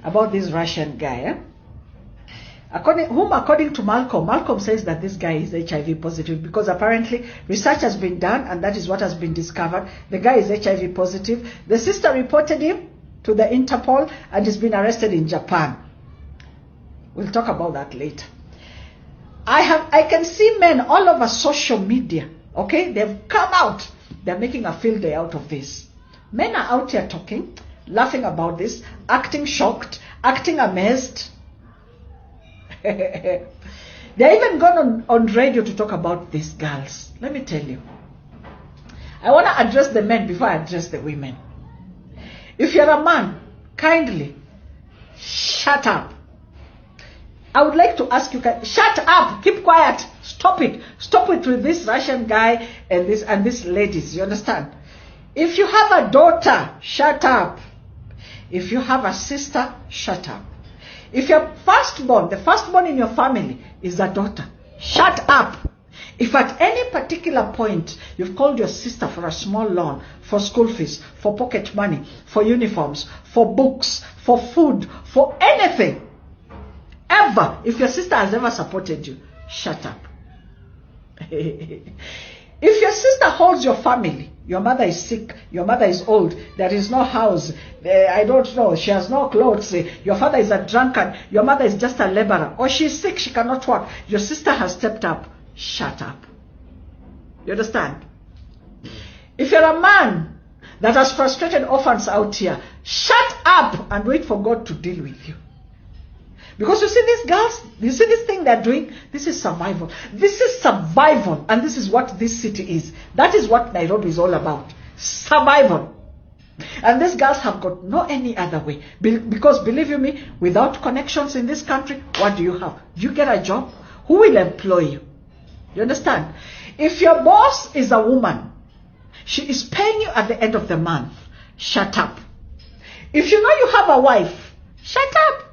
about this Russian guy. According to Malcolm says that this guy is HIV positive because apparently research has been done and that is what has been discovered. The guy is HIV positive. The sister reported him to the Interpol and he's been arrested in Japan. We'll talk about that later. I can see men all over social media, okay? They've come out. They're making a field day out of this. Men are out here talking, laughing about this, acting shocked, acting amazed. They're even gone on radio to talk about these girls. Let me tell you. I want to address the men before I address the women. If you're a man, kindly shut up. I would like to ask you, shut up, keep quiet, stop it. Stop it with this Russian guy and this ladies, you understand? If you have a daughter, shut up. If you have a sister, shut up. If your firstborn, the firstborn in your family is a daughter, shut up. If at any particular point you've called your sister for a small loan, for school fees, for pocket money, for uniforms, for books, for food, for anything, ever, if your sister has ever supported you, shut up. If your sister holds your family, your mother is sick, your mother is old, there is no house, I don't know, she has no clothes, your father is a drunkard, your mother is just a laborer, or she's sick, she cannot work, your sister has stepped up, shut up. You understand? If you're a man that has frustrated orphans out here, shut up and wait for God to deal with you. Because you see these girls, you see this thing they're doing, this is survival. This is survival, and this is what this city is. That is what Nairobi is all about. Survival. And these girls have got no any other way. Because believe you me, without connections in this country, what do you have? Do you get a job? Who will employ you? You understand? If your boss is a woman, she is paying you at the end of the month, shut up. If you know you have a wife, shut up.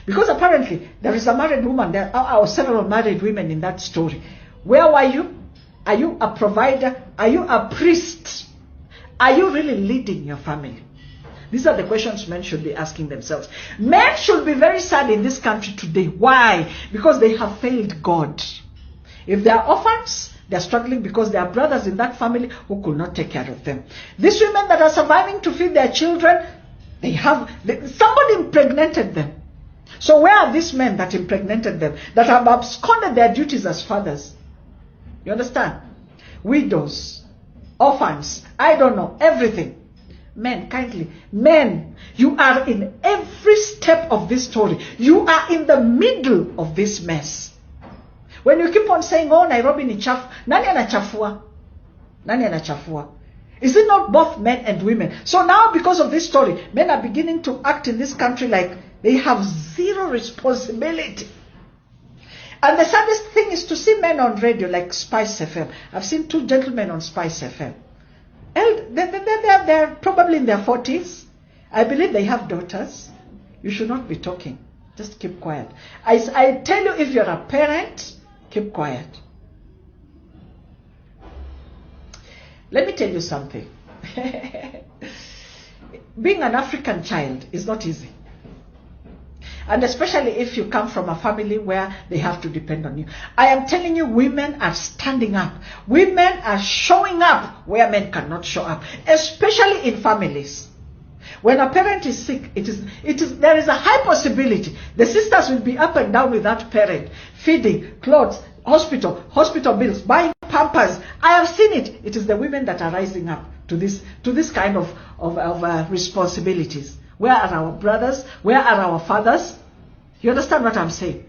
Because apparently there is a married woman, there are several married women in that story. Where were you? Are you a provider? Are you a priest? Are you really leading your family? These are the questions men should be asking themselves. Men should be very sad in this country today. Why? Because they have failed God. If they are orphans, they are struggling because there are brothers in that family who could not take care of them. These women that are surviving to feed their children, somebody impregnated them. So where are these men that impregnated them, that have absconded their duties as fathers? You understand? Widows, orphans, I don't know, everything. Men, kindly, men, you are in every step of this story. You are in the middle of this mess. When you keep on saying, oh, Nairobi ni chafu, nani anachafua? Nani anachafua? Is it not both men and women? So now because of this story, men are beginning to act in this country like they have zero responsibility. And the saddest thing is to see men on radio like Spice FM. I've seen two gentlemen on Spice FM. They're probably in their 40s. I believe they have daughters. You should not be talking. Just keep quiet. I tell you, if you're a parent, keep quiet. Let me tell you something. Being an African child is not easy. And especially if you come from a family where they have to depend on you. I am telling you, women are standing up. Women are showing up where men cannot show up. Especially in families. When a parent is sick, there is a high possibility the sisters will be up and down with that parent. Feeding, clothes, hospital bills, buying pampers. I have seen it. It is the women that are rising up to this kind of responsibilities. Where are our brothers? Where are our fathers? You understand what I'm saying?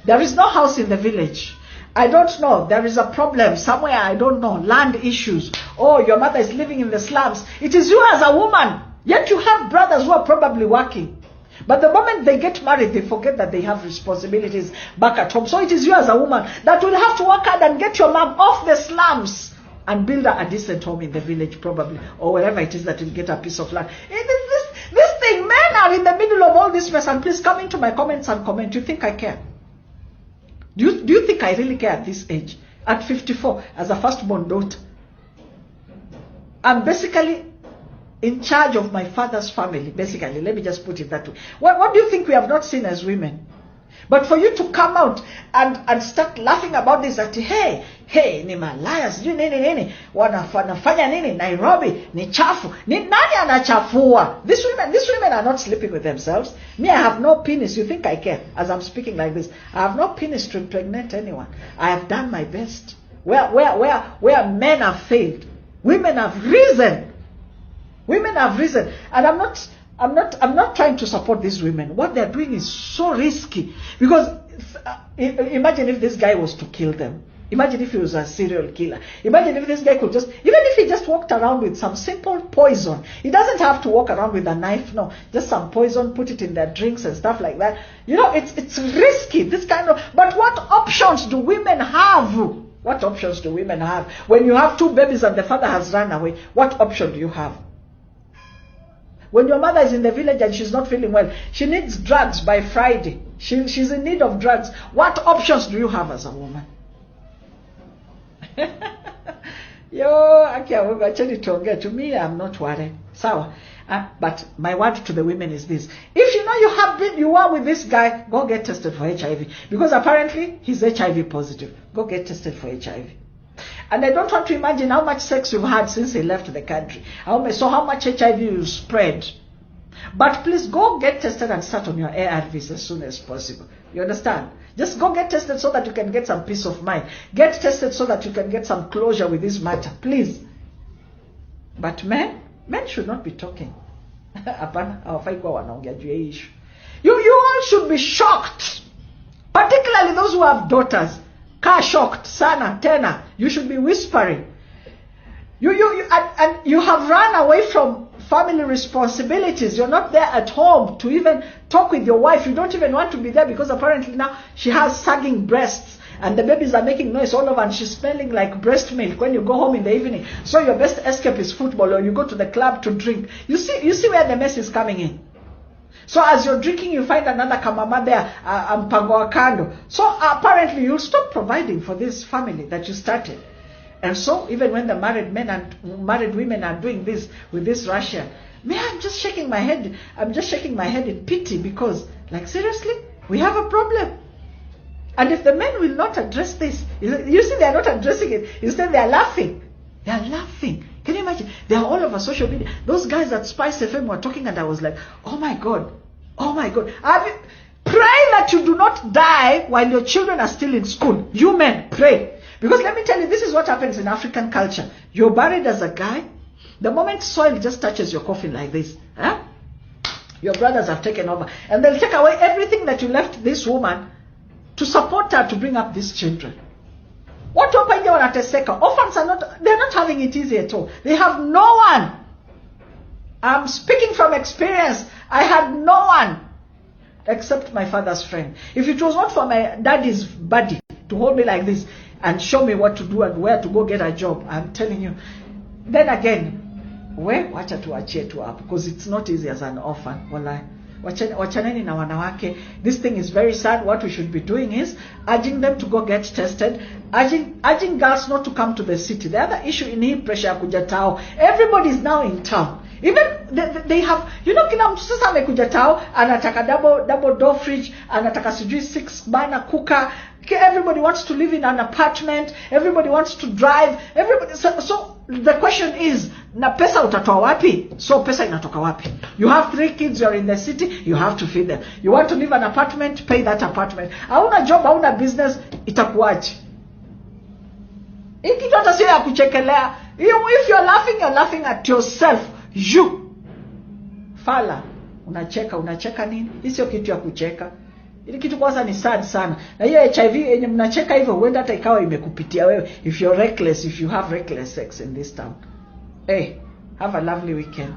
There is no house in the village. I don't know. There is a problem somewhere. I don't know. Land issues. Oh, your mother is living in the slums. It is you as a woman. Yet you have brothers who are probably working. But the moment they get married, they forget that they have responsibilities back at home. So it is you as a woman that will have to work hard and get your mom off the slums and build a decent home in the village probably, or wherever it is that will get a piece of land. This thing, men are in the middle of all this mess. And please come into my comments and comment. You think I care? Do you think I really care at this age? At 54, as a firstborn daughter. I'm basically in charge of my father's family, basically. Let me just put it that way. What do you think we have not seen as women? But for you to come out and start laughing about this, that hey, ni malaya, sijui nini, wanafanya nini, Nairobi, ni chafu, nani anachafua? These women are not sleeping with themselves. Me, I have no penis. You think I care? As I'm speaking like this, I have no penis to impregnate anyone. I have done my best. Where men have failed, women have risen. Women have risen. And I'm not trying to support these women. What they're doing is so risky. Because imagine if this guy was to kill them. Imagine if he was a serial killer. Imagine if this guy could even if he just walked around with some simple poison. He doesn't have to walk around with a knife, no. Just some poison, put it in their drinks and stuff like that. It's risky, this kind of, but what options do women have? What options do women have? When you have 2 babies and the father has run away, what option do you have? When your mother is in the village and she's not feeling well, she needs drugs by Friday. She's in need of drugs. What options do you have as a woman? To me, I'm not worried. So, but my word to the women is this: if you know you are with this guy, go get tested for HIV, because apparently he's HIV positive. Go get tested for HIV. And I don't want to imagine how much sex you've had since he left the country. How much HIV you spread. But please go get tested and start on your ARVs as soon as possible. You understand? Just go get tested so that you can get some peace of mind. Get tested so that you can get some closure with this matter. Please. But men should not be talking. You all should be shocked. Particularly those who have daughters. Shocked, sana, tena. You should be whispering. And you have run away from family responsibilities. You're not there at home to even talk with your wife. You don't even want to be there because apparently now she has sagging breasts and the babies are making noise all over and she's smelling like breast milk when you go home in the evening. So your best escape is football, or you go to the club to drink. You see where the mess is coming in. So as you're drinking, you find another kamama there, mpango wa kando. So apparently you'll stop providing for this family that you started. And so even when the married men and married women are doing this with this Russian, I'm just shaking my head. I'm just shaking my head in pity, because, like, seriously, we have a problem. And if the men will not address this, you see, they're not addressing it. Instead, they're laughing. They're laughing. Can you imagine? They're all over social media. Those guys at Spice FM were talking, and I was like, oh my God. Oh my God. Pray that you do not die while your children are still in school. You men, pray. Because let me tell you, this is what happens in African culture. You're buried as a guy. The moment soil just touches your coffin like this, your brothers have taken over. And they'll take away everything that you left this woman to support her to bring up these children. What orphans they're not having it easy at all. They have no one. I'm speaking from experience. I had no one except my father's friend. If it was not for my daddy's buddy to hold me like this and show me what to do and where to go get a job, I'm telling you, then again, wacha tuachie tu hapo, because it's not easy as an orphan. Wallahi. Wachaneni na wanawake. This thing is very sad. What we should be doing is urging them to go get tested, urging girls not to come to the city. The other issue in hii pressure ya kuja tao, everybody is now in town. Even they have, kila mtu sasa amekuja tao, anataka double door fridge, anataka sijui 6 burner cooker. Everybody wants to live in an apartment. Everybody wants to drive. Everybody. So the question is, na pesa utatoa wapi? So pesa inatoka wapi? You have 3 kids, you're in the city, you have to feed them. You want to live an apartment, pay that apartment. Hauna job, hauna business, itakuaje? Iki tota sio ya kuchekelea. If you're laughing at yourself. You fala, unacheka nini? Hii sio kitu ya kucheka. Ili kitu kwanza ni sad sana. Na hiyo HIV yenye mnacheka hivyo, huenda hata ikawa imekupitia wewe, if you're reckless, if you have reckless sex in this town. Hey, have a lovely weekend.